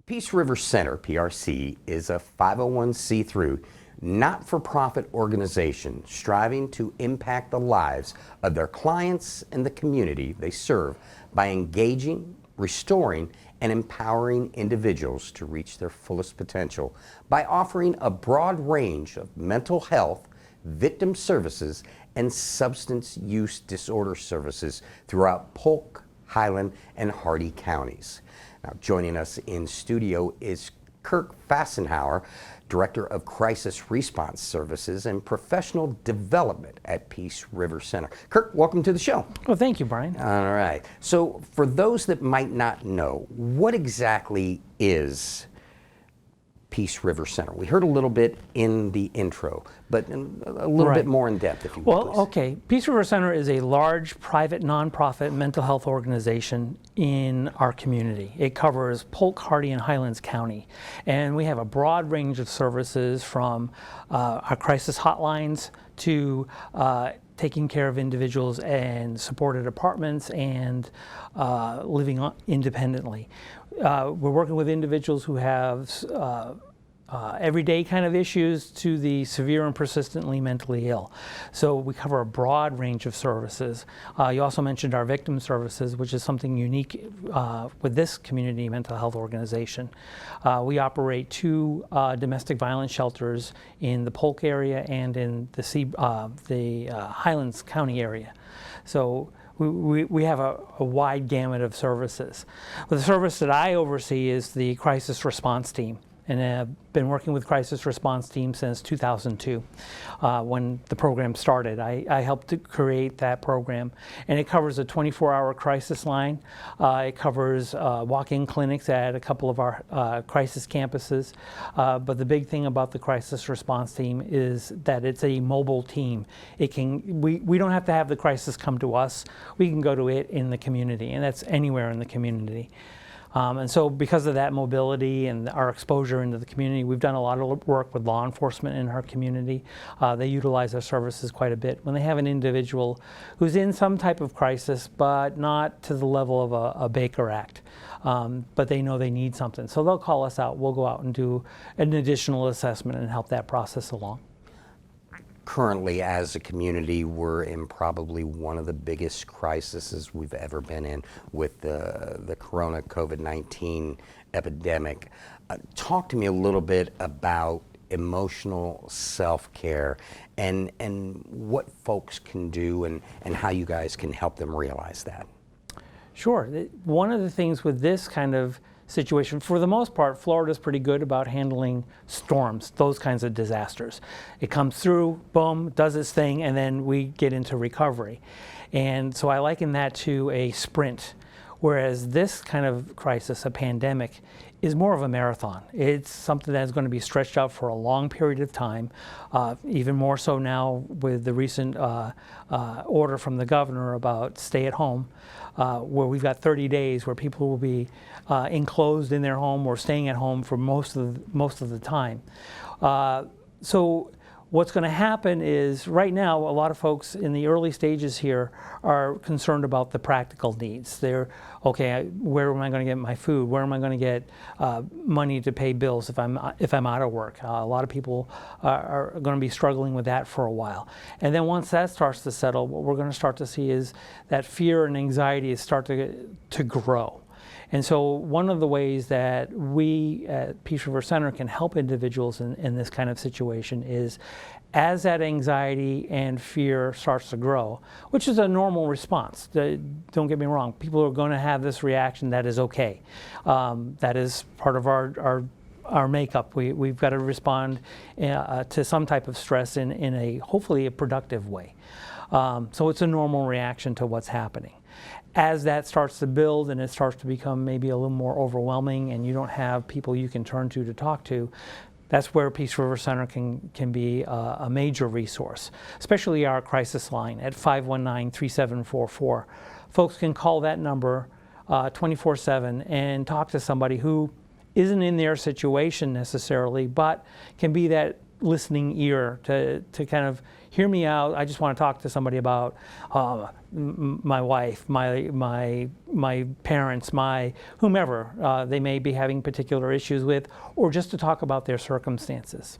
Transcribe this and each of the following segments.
Peace River Center, PRC, is a 501c3 not-for-profit organization striving to impact the lives of their clients and the community they serve by engaging, restoring, and empowering individuals to reach their fullest potential by offering a broad range of mental health, victim services, and substance use disorder services throughout Polk, Highland, and Hardee counties. Now, joining us in studio is Kirk Fassenhauer, Director of Crisis Response Services and Professional Development at Peace River Center. Kirk, welcome to the show. Well, thank you, Brian. All right. So, for those that might not know, what exactly is Peace River Center? We heard a little bit in the intro, but a little bit more in depth, if you will, please. Okay. Peace River Center is a large private nonprofit mental health organization in our community. It covers Polk, Hardee, and Highlands County, and we have a broad range of services from our crisis hotlines to taking care of individuals in supported apartments and living independently. We're working with individuals who have everyday kind of issues to the severe and persistently mentally ill. So we cover a broad range of services. You also mentioned our victim services, which is something unique with this community mental health organization. We operate two domestic violence shelters in the Polk area and in the Highlands County area. So we have a wide gamut of services. But the service that I oversee is the crisis response team. And I've been working with crisis response team since 2002 when the program started. I helped to create that program, and it covers a 24-hour crisis line. It covers walk-in clinics at a couple of our crisis campuses. But the big thing about the crisis response team is that it's a mobile team. We don't have to have the crisis come to us. We can go to it in the community, and that's anywhere in the community. And so because of that mobility and our exposure into the community, we've done a lot of work with law enforcement in our community. They utilize our services quite a bit. When they have an individual who's in some type of crisis, but not to the level of a Baker Act, but they know they need something. So they'll call us out. We'll go out and do an additional assessment and help that process along. Currently, as a community, we're in probably one of the biggest crises we've ever been in with the corona COVID-19 epidemic. Talk to me a little bit about emotional self-care and what folks can do and how you guys can help them realize that. Sure. One of the things with this kind of situation, for the most part, Florida's pretty good about handling storms, those kinds of disasters. It comes through, boom, does its thing, and then we get into recovery. And so I liken that to a sprint, whereas this kind of crisis, a pandemic, is more of a marathon. It's something that's going to be stretched out for a long period of time, even more so now with the recent order from the governor about stay at home, where we've got 30 days where people will be enclosed in their home or staying at home for most of the time. So what's going to happen is right now a lot of folks in the early stages here are concerned about the practical needs. They're, okay, where am I going to get my food? Where am I going to get money to pay bills if I'm out of work? A lot of people are going to be struggling with that for a while. And then once that starts to settle, what we're going to start to see is that fear and anxiety start to grow. And so one of the ways that we at Peace River Center can help individuals in this kind of situation is as that anxiety and fear starts to grow, which is a normal response. Don't get me wrong, people are going to have this reaction. That is okay. That is part of our makeup. We've got to respond to some type of stress in a hopefully a productive way. So it's a normal reaction to what's happening. As that starts to build and it starts to become maybe a little more overwhelming and you don't have people you can turn to talk to, that's where Peace River Center can be a major resource, especially our crisis line at 519-3744. Folks can call that number 24/7 and talk to somebody who isn't in their situation necessarily, but can be that listening ear to kind of hear me out. I just want to talk to somebody about my wife, my parents, my whomever they may be having particular issues with, or just to talk about their circumstances.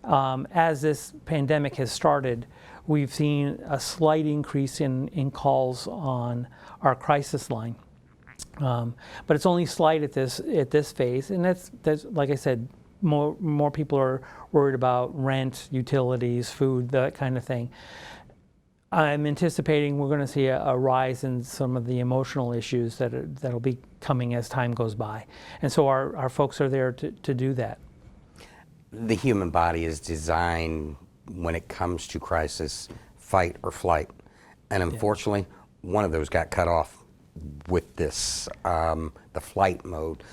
As this pandemic has started, we've seen a slight increase in calls on our crisis line. But it's only slight at this phase, and that's like I said, more people are worried about rent, utilities, food, that kind of thing. I'm anticipating we're going to see a rise in some of the emotional issues that'll be coming as time goes by, and so our folks are there to do that. The human body is designed, when it comes to crisis, fight or flight, and unfortunately, one of those got cut off with this, the flight mode.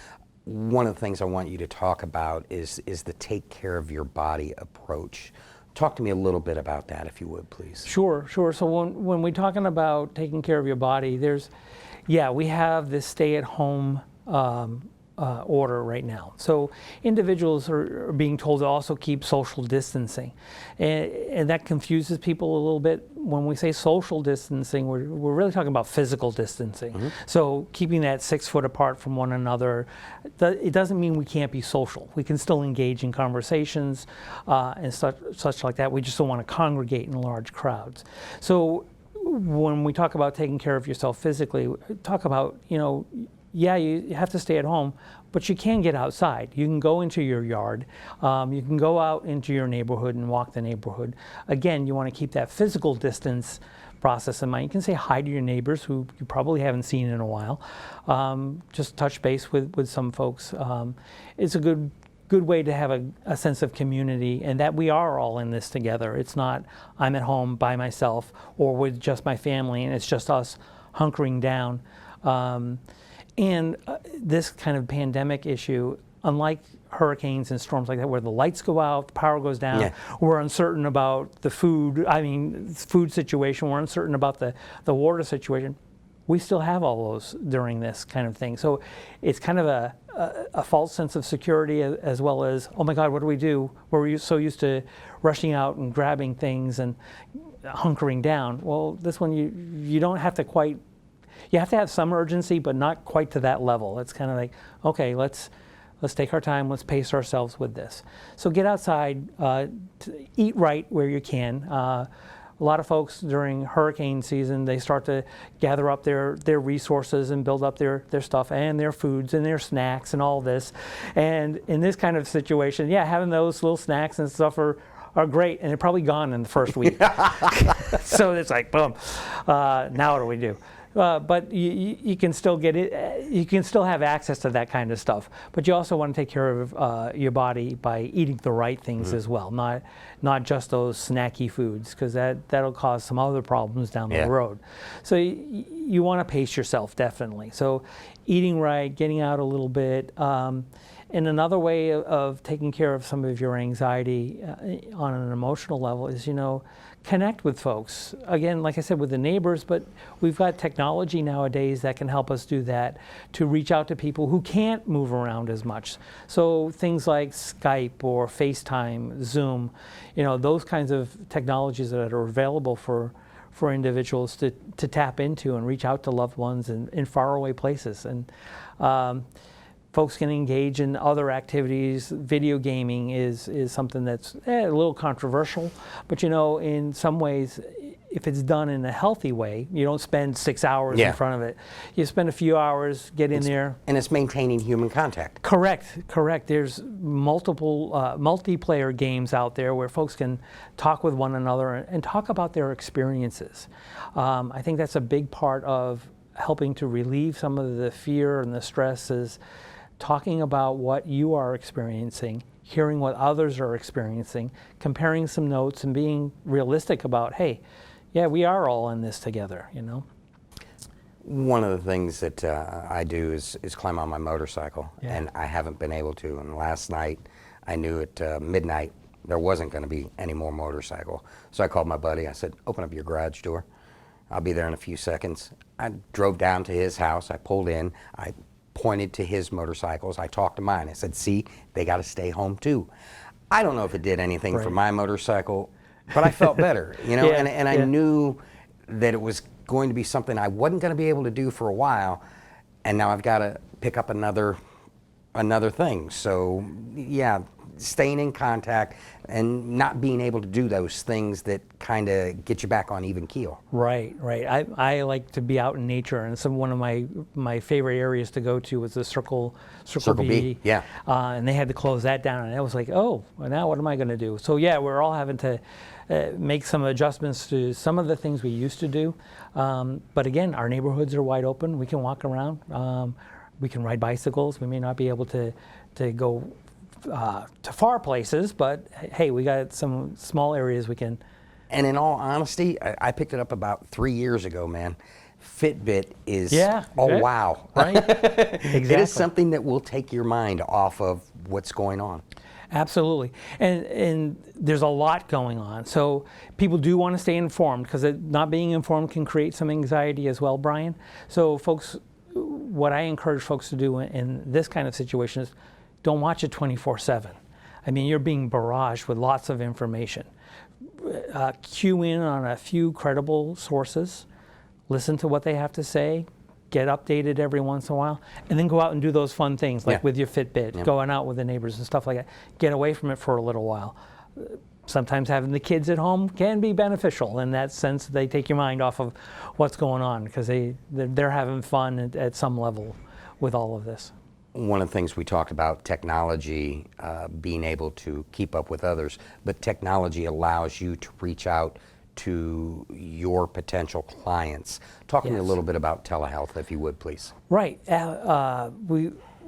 One of the things I want you to talk about is the take care of your body approach. Talk to me a little bit about that, if you would, please. Sure. So when we're talking about taking care of your body, we have this stay-at-home order right now. So individuals are being told to also keep social distancing, and that confuses people a little bit. When we say social distancing, we're really talking about physical distancing. Mm-hmm. So keeping that 6 foot apart from one another, it doesn't mean we can't be social. We can still engage in conversations and such like that. We just don't want to congregate in large crowds. So when we talk about taking care of yourself physically, talk about, you have to stay at home, but you can get outside. You can go into your yard. You can go out into your neighborhood and walk the neighborhood. Again, you want to keep that physical distance process in mind. You can say hi to your neighbors who you probably haven't seen in a while. Just touch base with some folks. It's a good way to have a sense of community, and that we are all in this together. It's not I'm at home by myself or with just my family and it's just us hunkering down. And this kind of pandemic issue, unlike hurricanes and storms like that, where the lights go out, the power goes down, we're uncertain about the food situation, we're uncertain about the water situation, we still have all those during this kind of thing. So it's kind of a false sense of security, as well as, oh my God, what do we do? We're so used to rushing out and grabbing things and hunkering down. Well, this one, you don't have to quite. You have to have some urgency, but not quite to that level. It's kind of like, okay, let's take our time, let's pace ourselves with this. So get outside, eat right where you can. A lot of folks during hurricane season, they start to gather up their resources and build up their stuff and their foods and their snacks and all this. And in this kind of situation, having those little snacks and stuff are great, and they're probably gone in the first week. So it's like, boom, now what do we do? But you can still get it. You can still have access to that kind of stuff. But you also want to take care of your body by eating the right things as well, not just those snacky foods, because that'll cause some other problems down the road. So you want to pace yourself, definitely. So eating right, getting out a little bit. And another way of taking care of some of your anxiety on an emotional level is, connect with folks. Again, like I said, with the neighbors, but we've got technology nowadays that can help us do that, to reach out to people who can't move around as much. So things like Skype or FaceTime, Zoom, those kinds of technologies that are available for individuals to tap into and reach out to loved ones in faraway places. And folks can engage in other activities. Video gaming is something that's a little controversial, but in some ways, if it's done in a healthy way, you don't spend 6 hours in front of it. You spend a few hours, get in there. And it's maintaining human contact. Correct. There's multiple multiplayer games out there where folks can talk with one another and talk about their experiences. I think that's a big part of helping to relieve some of the fear and the stress, is talking about what you are experiencing, hearing what others are experiencing, comparing some notes, and being realistic about, hey, we are all in this together, One of the things that I do is climb on my motorcycle, and I haven't been able to. And last night, I knew at midnight there wasn't going to be any more motorcycle. So I called my buddy. I said, open up your garage door. I'll be there in a few seconds. I drove down to his house. I pulled in. I pointed to his motorcycles. I talked to mine. I said, see, they got to stay home too. I don't know if it did anything for Right. my motorcycle, but I felt better, you know, Yeah, and I yeah. knew that it was going to be something I wasn't going to be able to do for a while, and now I've got to pick up another thing. So yeah, staying in contact and not being able to do those things that kind of get you back on even keel. Right, right. I like to be out in nature, and one of my favorite areas to go to was the Circle B. Yeah. And they had to close that down, and I was like, oh, well, now what am I going to do? So yeah, we're all having to make some adjustments to some of the things we used to do. But again, our neighborhoods are wide open. We can walk around. We can ride bicycles. We may not be able to go to far places, but hey, we got some small areas we can. And in all honesty, I picked it up about 3 years ago, man. Fitbit is, oh yeah, wow. right? Exactly. It is something that will take your mind off of what's going on. Absolutely. And there's a lot going on. So people do want to stay informed, because not being informed can create some anxiety as well, Brian. So folks, what I encourage folks to do in this kind of situation is don't watch it 24/7. I mean, you're being barraged with lots of information. Cue in on a few credible sources, listen to what they have to say, get updated every once in a while, and then go out and do those fun things like with your Fitbit, going out with the neighbors and stuff like that. Get away from it for a little while. Sometimes having the kids at home can be beneficial in that sense. They take your mind off of what's going on, because they're having fun at some level with all of this. One of the things we talked about, technology, being able to keep up with others, but technology allows you to reach out to your potential clients. Talk to me a little bit about telehealth, if you would, please. Right.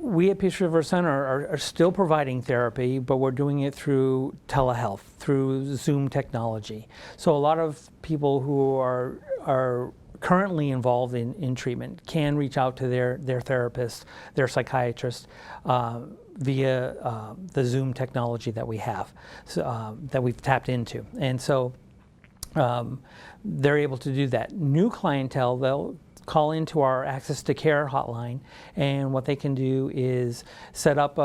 We at Peace River Center are still providing therapy, but we're doing it through telehealth, through Zoom technology. So a lot of people who are currently involved in treatment can reach out to their therapist, their psychiatrist, via the Zoom technology that we have, that we've tapped into. And so they're able to do that. New clientele, they'll call into our Access to Care hotline, and what they can do is set up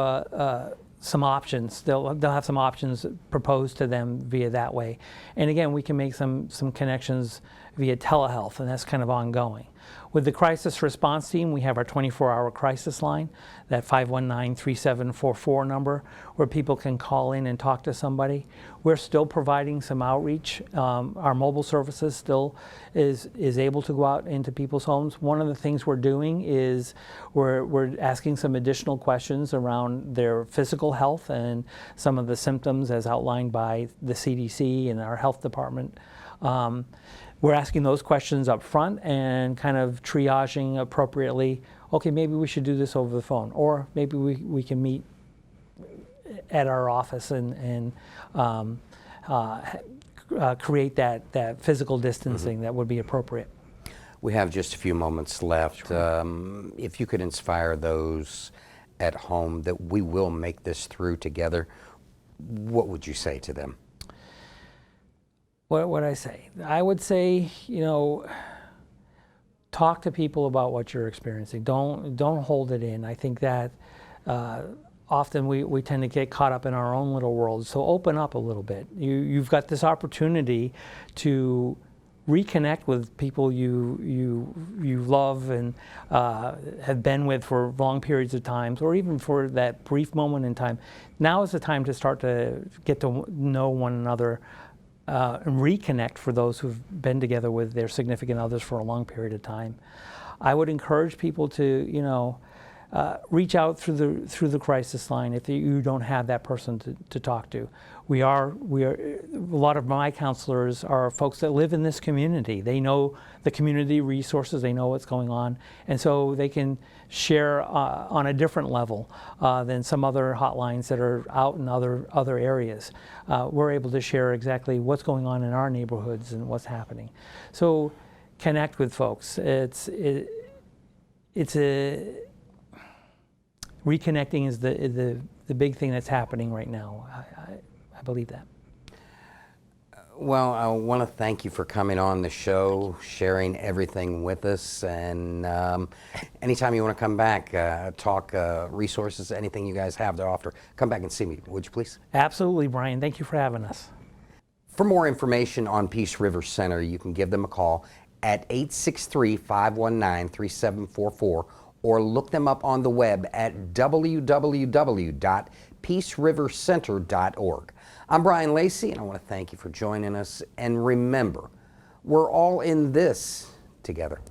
some options. They'll have some options proposed to them via that way. And again, we can make some connections via telehealth, and that's kind of ongoing. With the crisis response team, we have our 24-hour crisis line, that 519-3744 number, where people can call in and talk to somebody. We're still providing some outreach. Our mobile services still is able to go out into people's homes. One of the things we're doing is we're asking some additional questions around their physical health and some of the symptoms as outlined by the CDC and our health department. We're asking those questions up front and kind of triaging appropriately. Okay, maybe we should do this over the phone, or maybe we can meet at our office and create that physical distancing that would be appropriate. We have just a few moments left. If you could inspire those at home that we will make this through together, what would you say to them? What would I say? I would say, talk to people about what you're experiencing. Don't hold it in. I think that often we tend to get caught up in our own little world. So open up a little bit. You've got this opportunity to reconnect with people you love and have been with for long periods of times, or even for that brief moment in time. Now is the time to start to get to know one another. And reconnect for those who've been together with their significant others for a long period of time. I would encourage people to, reach out through the crisis line if you don't have that person to talk to. We are a lot of my counselors are folks that live in this community. They know the community resources. They know what's going on, and so they can share on a different level than some other hotlines that are out in other areas. We're able to share exactly what's going on in our neighborhoods and what's happening. So connect with folks. Reconnecting is the big thing that's happening right now. I believe that. Well, I want to thank you for coming on the show, sharing everything with us, and anytime you want to come back, talk resources, anything you guys have to offer, come back and see me, would you please? Absolutely, Brian. Thank you for having us. For more information on Peace River Center, you can give them a call at 863-519-3744 or look them up on the web at www.peacerivercenter.org. I'm Brian Lacey, and I want to thank you for joining us. And remember, we're all in this together.